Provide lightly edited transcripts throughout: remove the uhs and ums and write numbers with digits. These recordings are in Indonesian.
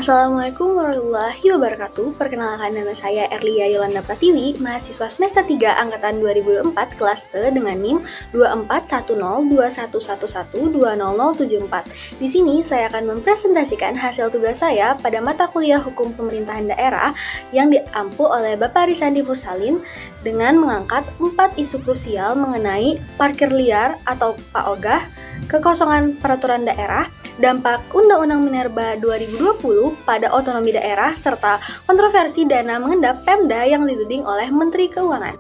Assalamualaikum warahmatullahi wabarakatuh. Perkenalkan, nama saya Erlia Yolanda Pratiwi, mahasiswa semester 3 angkatan 2004 kelas E dengan NIM 24102111200074. Di sini saya akan mempresentasikan hasil tugas saya pada mata kuliah Hukum Pemerintahan Daerah yang diampu oleh Bapak Risandi Mursalin dengan mengangkat 4 isu krusial mengenai parkir liar atau PAOGah, kekosongan peraturan daerah, dampak Undang-Undang Minerba 2020 pada otonomi daerah, serta kontroversi dana mengendap Pemda yang dituding oleh Menteri Keuangan.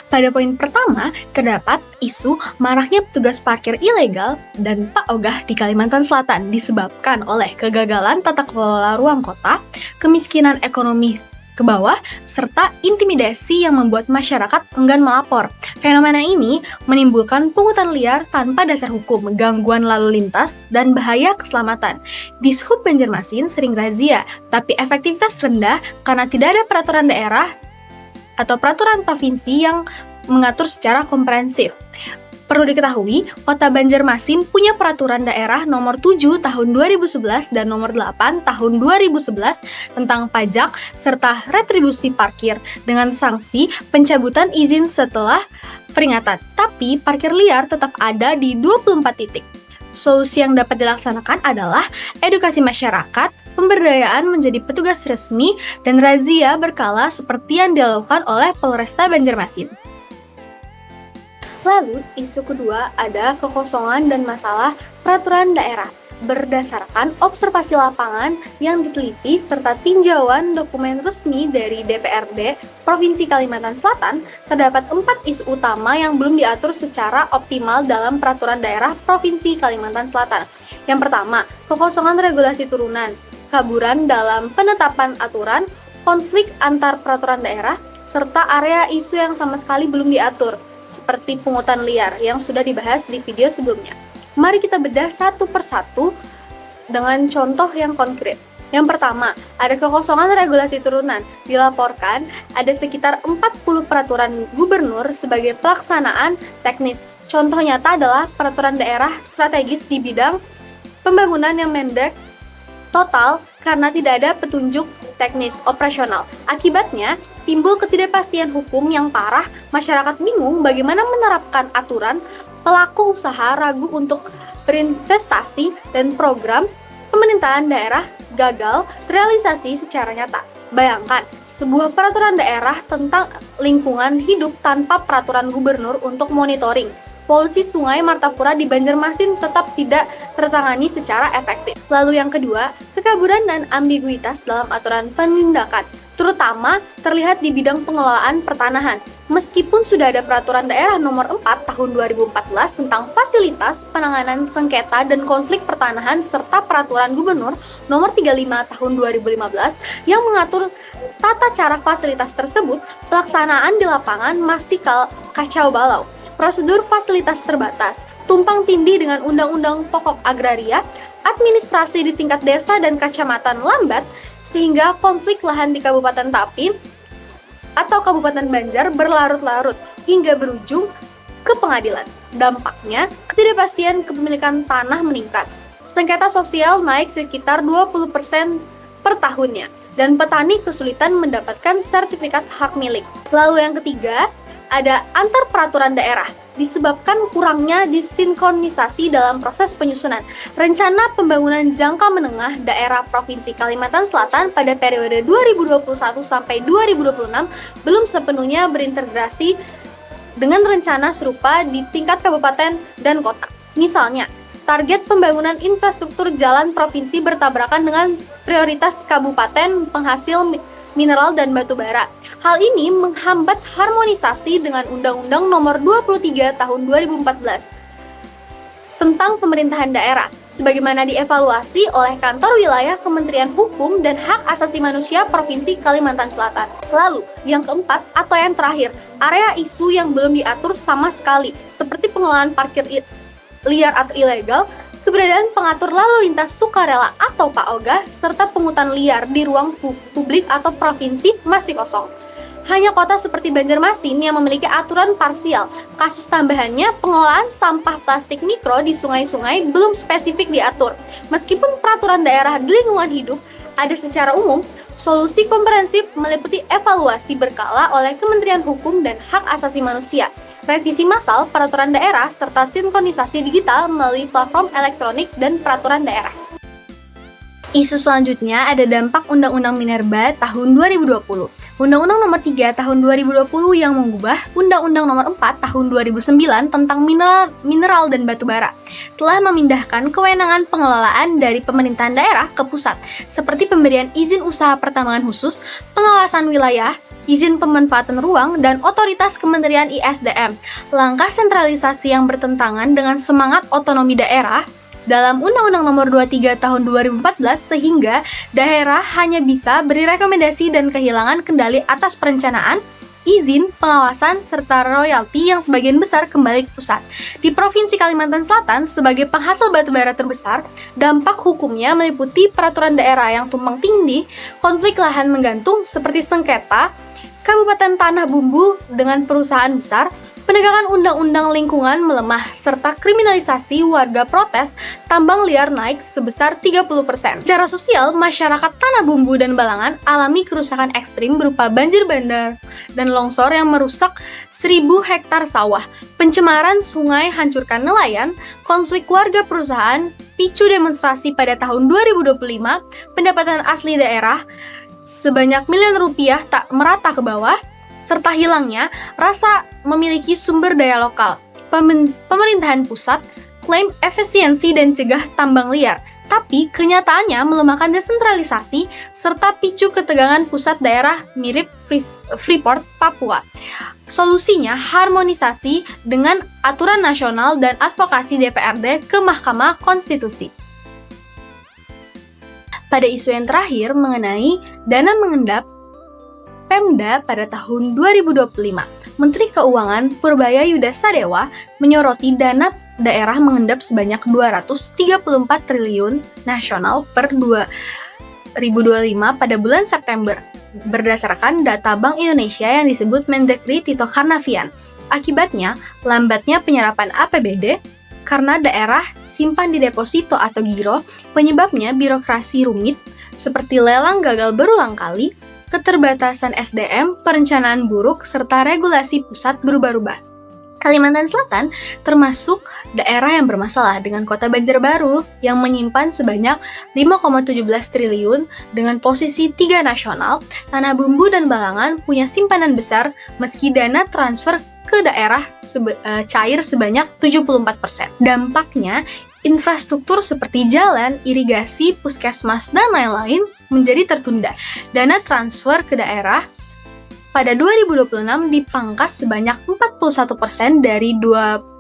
Pada poin pertama, terdapat isu maraknya petugas parkir ilegal dan PAOGah di Kalimantan Selatan disebabkan oleh kegagalan tata kelola ruang kota, kemiskinan ekonomi ke bawah, serta intimidasi yang membuat masyarakat enggan melapor. Fenomena ini menimbulkan pungutan liar tanpa dasar hukum, gangguan lalu lintas, dan bahaya keselamatan. Dishub Banjarmasin sering razia, tapi efektivitas rendah karena tidak ada peraturan daerah atau peraturan provinsi yang mengatur secara komprehensif. Perlu diketahui, Kota Banjarmasin punya peraturan daerah nomor 7 tahun 2011 dan nomor 8 tahun 2011 tentang pajak serta retribusi parkir dengan sanksi pencabutan izin setelah peringatan. Tapi parkir liar tetap ada di 24 titik. Solusi yang dapat dilaksanakan adalah edukasi masyarakat, pemberdayaan menjadi petugas resmi, dan razia berkala seperti yang dilakukan oleh Polresta Banjarmasin. Lalu, isu kedua ada kekosongan dan masalah peraturan daerah. Berdasarkan observasi lapangan yang diteliti serta tinjauan dokumen resmi dari DPRD Provinsi Kalimantan Selatan, terdapat 4 isu utama yang belum diatur secara optimal dalam peraturan daerah Provinsi Kalimantan Selatan. Yang pertama, kekosongan regulasi turunan, kaburan dalam penetapan aturan, konflik antar peraturan daerah, serta area isu yang sama sekali belum diatur, seperti pungutan liar yang sudah dibahas di video sebelumnya. Mari kita bedah satu persatu dengan contoh yang konkret. Yang pertama, ada kekosongan regulasi turunan. Dilaporkan ada sekitar 40 peraturan gubernur sebagai pelaksanaan teknis. Contoh nyata adalah peraturan daerah strategis di bidang pembangunan yang mendek total karena tidak ada petunjuk teknis operasional. Akibatnya, timbul ketidakpastian hukum yang parah, masyarakat bingung bagaimana menerapkan aturan, pelaku usaha ragu untuk berinvestasi, dan program pemerintahan daerah gagal terrealisasi secara nyata. Bayangkan, sebuah peraturan daerah tentang lingkungan hidup tanpa peraturan gubernur untuk monitoring polusi Sungai Martapura di Banjarmasin tetap tidak tertangani secara efektif. Lalu yang kedua, kekaburan dan ambiguitas dalam aturan penindakan, terutama terlihat di bidang pengelolaan pertanahan. Meskipun sudah ada peraturan daerah nomor 4 tahun 2014 tentang fasilitas penanganan sengketa dan konflik pertanahan serta peraturan gubernur nomor 35 tahun 2015 yang mengatur tata cara fasilitas tersebut, pelaksanaan di lapangan masih kacau balau. Prosedur fasilitas terbatas, tumpang tindih dengan Undang-Undang Pokok Agraria, administrasi di tingkat desa dan kecamatan lambat, sehingga konflik lahan di Kabupaten Tapin atau Kabupaten Banjar berlarut-larut hingga berujung ke pengadilan. Dampaknya, ketidakpastian kepemilikan tanah meningkat. Sengketa sosial naik sekitar 20% per tahunnya, dan petani kesulitan mendapatkan sertifikat hak milik. Lalu yang ketiga, ada antar peraturan daerah, disebabkan kurangnya disinkronisasi dalam proses penyusunan rencana pembangunan jangka menengah daerah Provinsi Kalimantan Selatan pada periode 2021 sampai 2026 belum sepenuhnya berintegrasi dengan rencana serupa di tingkat kabupaten dan kota. Misalnya, target pembangunan infrastruktur jalan provinsi bertabrakan dengan prioritas kabupaten penghasil mineral dan batu bara. Hal ini menghambat harmonisasi dengan Undang-Undang Nomor 23 Tahun 2014 tentang pemerintahan daerah, sebagaimana dievaluasi oleh Kantor Wilayah Kementerian Hukum dan Hak Asasi Manusia Provinsi Kalimantan Selatan. Lalu, yang keempat atau yang terakhir, area isu yang belum diatur sama sekali, seperti pengelolaan parkir liar atau ilegal, keberadaan pengatur lalu lintas sukarela atau PAOGah, serta pungutan liar di ruang publik atau provinsi masih kosong. Hanya kota seperti Banjarmasin yang memiliki aturan parsial. Kasus tambahannya, pengelolaan sampah plastik mikro di sungai-sungai belum spesifik diatur. Meskipun peraturan daerah di lingkungan hidup ada secara umum, solusi komprehensif meliputi evaluasi berkala oleh Kementerian Hukum dan Hak Asasi Manusia, revisi massal peraturan daerah, serta sinkronisasi digital melalui platform elektronik dan peraturan daerah. Isu selanjutnya ada dampak Undang-Undang Minerba tahun 2020. Undang-Undang Nomor 3 Tahun 2020 yang mengubah Undang-Undang Nomor 4 Tahun 2009 tentang mineral dan batu bara telah memindahkan kewenangan pengelolaan dari pemerintahan daerah ke pusat, seperti pemberian izin usaha pertambangan khusus, pengawasan wilayah, izin pemanfaatan ruang, dan otoritas Kementerian ISDM. Langkah sentralisasi yang bertentangan dengan semangat otonomi daerah dalam Undang-Undang Nomor 23 Tahun 2014 sehingga daerah hanya bisa beri rekomendasi dan kehilangan kendali atas perencanaan, izin, pengawasan, serta royalti yang sebagian besar kembali ke pusat. Di Provinsi Kalimantan Selatan, sebagai penghasil batubara terbesar, dampak hukumnya meliputi peraturan daerah yang tumpang tindih, konflik lahan menggantung seperti sengketa, Kabupaten Tanah Bumbu dengan perusahaan besar, penegakan undang-undang lingkungan melemah, serta kriminalisasi warga protes tambang liar naik sebesar 30%. Secara sosial, masyarakat Tanah Bumbu dan Balangan alami kerusakan ekstrim berupa banjir bandang dan longsor yang merusak 1.000 hektar sawah, pencemaran sungai hancurkan nelayan, konflik warga perusahaan, picu demonstrasi pada tahun 2025, pendapatan asli daerah sebanyak miliar rupiah tak merata ke bawah, serta hilangnya rasa memiliki sumber daya lokal. Pemerintahan pusat klaim efisiensi dan cegah tambang liar, tapi kenyataannya melemahkan desentralisasi serta picu ketegangan pusat daerah mirip Freeport, Papua. Solusinya harmonisasi dengan aturan nasional dan advokasi DPRD ke Mahkamah Konstitusi. Pada isu yang terakhir mengenai dana mengendap Pemda pada tahun 2025, Menteri Keuangan Purbaya Yuda Sadewa menyoroti dana daerah mengendap sebanyak 234 triliun nasional per 2025 pada bulan September, berdasarkan data Bank Indonesia yang disebut Mendagri Tito Karnavian. Akibatnya, lambatnya penyerapan APBD karena daerah simpan di deposito atau giro, penyebabnya birokrasi rumit seperti lelang gagal berulang kali, keterbatasan SDM, perencanaan buruk, serta regulasi pusat berubah-ubah. Kalimantan Selatan termasuk daerah yang bermasalah dengan kota Banjarbaru yang menyimpan sebanyak 5,17 triliun dengan posisi 3 nasional. Tanah Bumbu dan Balangan punya simpanan besar meski dana transfer ke daerah cair sebanyak 74%. Dampaknya, infrastruktur seperti jalan, irigasi, puskesmas, dan lain-lain menjadi tertunda. Dana transfer ke daerah pada 2026 dipangkas sebanyak 41% dari 20,8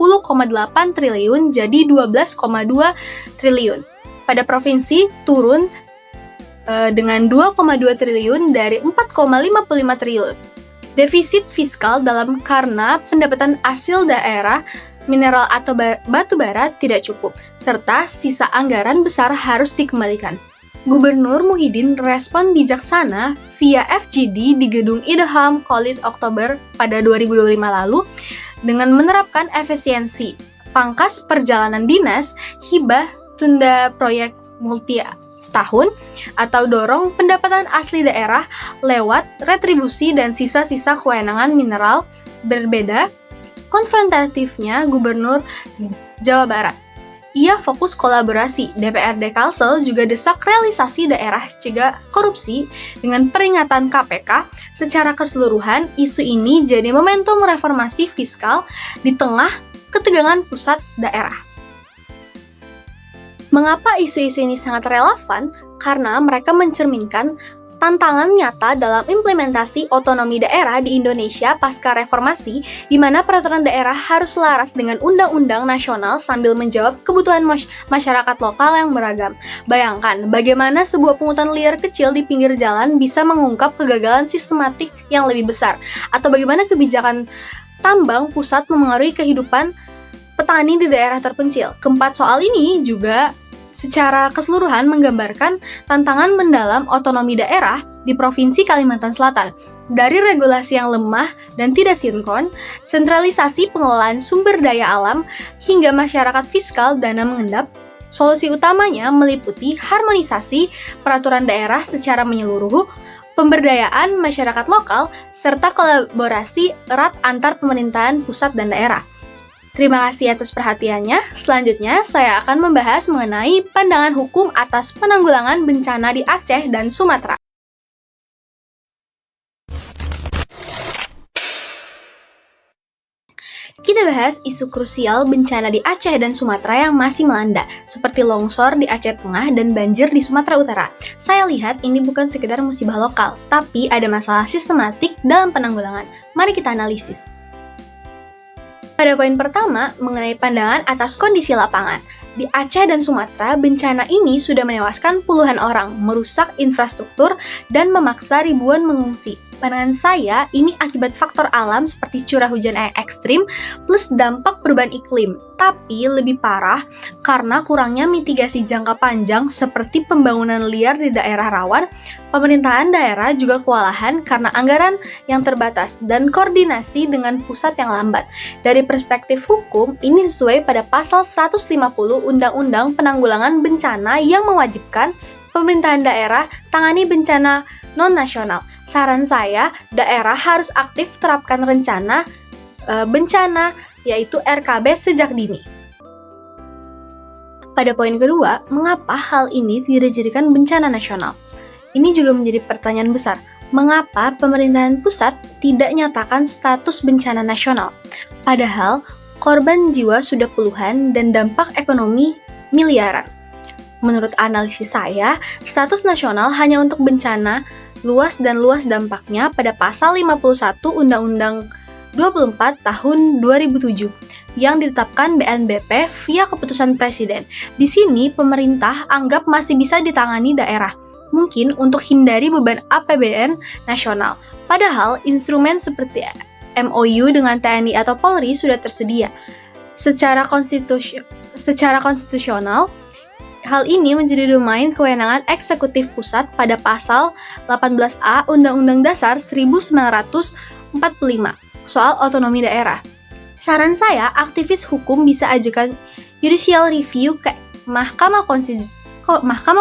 triliun jadi 12,2 triliun. Pada provinsi turun dengan 2,2 triliun dari 4,55 triliun. Defisit fiskal dalam karena pendapatan hasil daerah mineral atau batu bara tidak cukup, serta sisa anggaran besar harus dikembalikan. Gubernur Muhyiddin respon bijaksana via FGD di Gedung Idham Khalid Oktober pada 2025 lalu dengan menerapkan efisiensi, pangkas perjalanan dinas, hibah, tunda proyek multi tahun, atau dorong pendapatan asli daerah lewat retribusi dan sisa-sisa kewenangan mineral. Berbeda konfrontatifnya Gubernur Jawa Barat. Ia fokus kolaborasi. DPRD Kalsel juga desak realisasi daerah cegah korupsi dengan peringatan KPK. Secara keseluruhan, isu ini jadi momentum reformasi fiskal di tengah ketegangan pusat daerah. Mengapa isu-isu ini sangat relevan? Karena mereka mencerminkan tantangan nyata dalam implementasi otonomi daerah di Indonesia pasca reformasi, di mana peraturan daerah harus selaras dengan undang-undang nasional sambil menjawab kebutuhan masyarakat lokal yang beragam. Bayangkan bagaimana sebuah pungutan liar kecil di pinggir jalan bisa mengungkap kegagalan sistematik yang lebih besar, atau bagaimana kebijakan tambang pusat memengaruhi kehidupan petani di daerah terpencil. Keempat soal ini juga secara keseluruhan menggambarkan tantangan mendalam otonomi daerah di Provinsi Kalimantan Selatan. Dari regulasi yang lemah dan tidak sinkron, sentralisasi pengelolaan sumber daya alam, hingga masyarakat fiskal dana mengendap, solusi utamanya meliputi harmonisasi peraturan daerah secara menyeluruh, pemberdayaan masyarakat lokal, serta kolaborasi erat antar pemerintahan pusat dan daerah. Terima kasih atas perhatiannya. Selanjutnya, saya akan membahas mengenai pandangan hukum atas penanggulangan bencana di Aceh dan Sumatera. Kita bahas isu krusial bencana di Aceh dan Sumatera yang masih melanda, seperti longsor di Aceh Tengah dan banjir di Sumatera Utara. Saya lihat ini bukan sekedar musibah lokal, tapi ada masalah sistematik dalam penanggulangan. Mari kita analisis. Pada poin pertama, mengenai pandangan atas kondisi lapangan. Di Aceh dan Sumatera, bencana ini sudah menewaskan puluhan orang, merusak infrastruktur, dan memaksa ribuan mengungsi. Pandangan saya, ini akibat faktor alam seperti curah hujan yang ekstrim plus dampak perubahan iklim. Tapi lebih parah karena kurangnya mitigasi jangka panjang seperti pembangunan liar di daerah rawan, pemerintahan daerah juga kewalahan karena anggaran yang terbatas dan koordinasi dengan pusat yang lambat. Dari perspektif hukum, ini sesuai pada pasal 150 Undang-Undang Penanggulangan Bencana yang mewajibkan pemerintahan daerah tangani bencana non-nasional. Saran saya, daerah harus aktif terapkan rencana bencana, yaitu RKB sejak dini. Pada poin kedua, mengapa hal ini tidak dijadikan bencana nasional? Ini juga menjadi pertanyaan besar. Mengapa pemerintahan pusat tidak nyatakan status bencana nasional? Padahal, korban jiwa sudah puluhan dan dampak ekonomi miliaran. Menurut analisis saya, status nasional hanya untuk bencana luas dan luas dampaknya pada pasal 51 Undang-Undang 24 tahun 2007 yang ditetapkan BNPB via keputusan Presiden. Di sini pemerintah anggap masih bisa ditangani daerah, mungkin untuk hindari beban APBN nasional. Padahal instrumen seperti MOU dengan TNI atau Polri sudah tersedia. Secara konstitusional, hal ini menjadi domain kewenangan eksekutif pusat pada pasal 18A Undang-Undang Dasar 1945 soal otonomi daerah. Saran saya, aktivis hukum bisa ajukan judicial review ke Mahkamah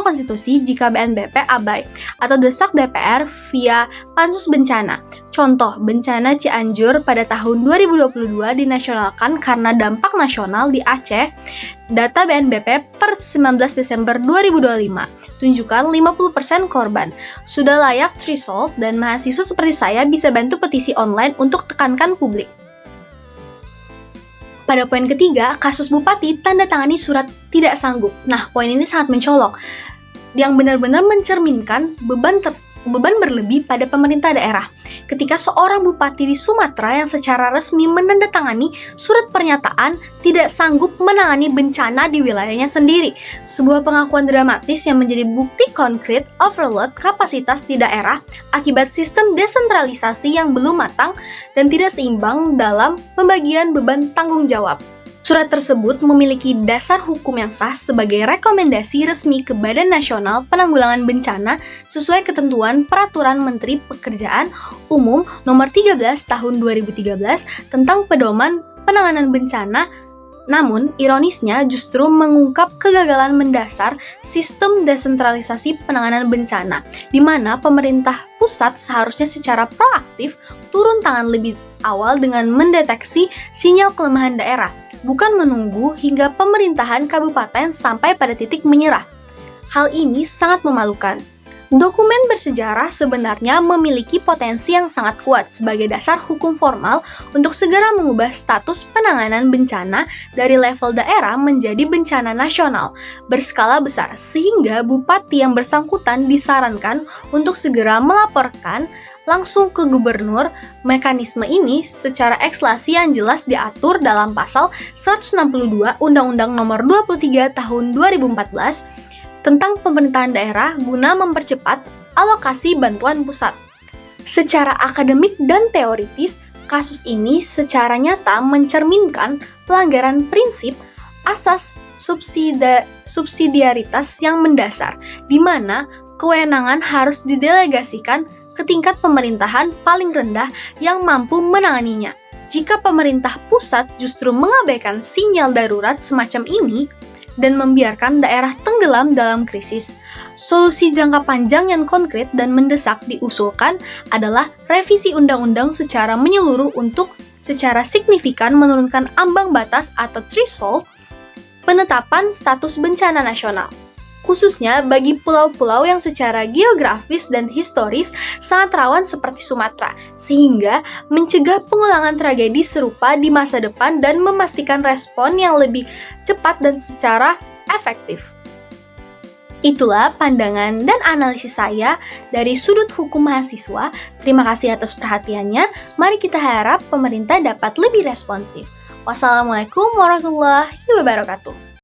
Konstitusi jika BNPB abai, atau desak DPR via Pansus Bencana. Contoh, bencana Cianjur pada tahun 2022 dinasionalkan karena dampak nasional di Aceh. Data BNPB per 19 Desember 2025 tunjukkan 50% korban. Sudah layak threshold dan mahasiswa seperti saya bisa bantu petisi online untuk tekankan publik. Pada poin ketiga, kasus bupati tanda tangani surat tidak sanggup. Nah, poin ini sangat mencolok, yang benar-benar mencerminkan beban berlebih pada pemerintah daerah. Ketika seorang bupati di Sumatera yang secara resmi menandatangani surat pernyataan tidak sanggup menangani bencana di wilayahnya sendiri. Sebuah pengakuan dramatis yang menjadi bukti konkret overload kapasitas di daerah akibat sistem desentralisasi yang belum matang dan tidak seimbang dalam pembagian beban tanggung jawab. Surat tersebut memiliki dasar hukum yang sah sebagai rekomendasi resmi ke Badan Nasional Penanggulangan Bencana sesuai ketentuan Peraturan Menteri Pekerjaan Umum Nomor 13 Tahun 2013 tentang Pedoman Penanganan Bencana. Namun, ironisnya justru mengungkap kegagalan mendasar sistem desentralisasi penanganan bencana, di mana pemerintah pusat seharusnya secara proaktif turun tangan lebih awal dengan mendeteksi sinyal kelemahan daerah, bukan menunggu hingga pemerintahan kabupaten sampai pada titik menyerah. Hal ini sangat memalukan. Dokumen bersejarah sebenarnya memiliki potensi yang sangat kuat sebagai dasar hukum formal untuk segera mengubah status penanganan bencana dari level daerah menjadi bencana nasional berskala besar, sehingga bupati yang bersangkutan disarankan untuk segera melaporkan langsung ke gubernur. Mekanisme ini secara ekslasi yang jelas diatur dalam pasal 162 Undang-Undang Nomor 23 Tahun 2014 tentang pemerintahan daerah guna mempercepat alokasi bantuan pusat. Secara akademik dan teoritis, kasus ini secara nyata mencerminkan pelanggaran prinsip asas subsidiaritas yang mendasar, di mana kewenangan harus didelegasikan ke tingkat pemerintahan paling rendah yang mampu menanganinya. Jika pemerintah pusat justru mengabaikan sinyal darurat semacam ini dan membiarkan daerah tenggelam dalam krisis, solusi jangka panjang yang konkret dan mendesak diusulkan adalah revisi undang-undang secara menyeluruh untuk secara signifikan menurunkan ambang batas atau threshold penetapan status bencana nasional, khususnya bagi pulau-pulau yang secara geografis dan historis sangat rawan seperti Sumatera, sehingga mencegah pengulangan tragedi serupa di masa depan dan memastikan respon yang lebih cepat dan secara efektif. Itulah pandangan dan analisis saya dari sudut hukum mahasiswa. Terima kasih atas perhatiannya. Mari kita harap pemerintah dapat lebih responsif. Wassalamualaikum warahmatullahi wabarakatuh.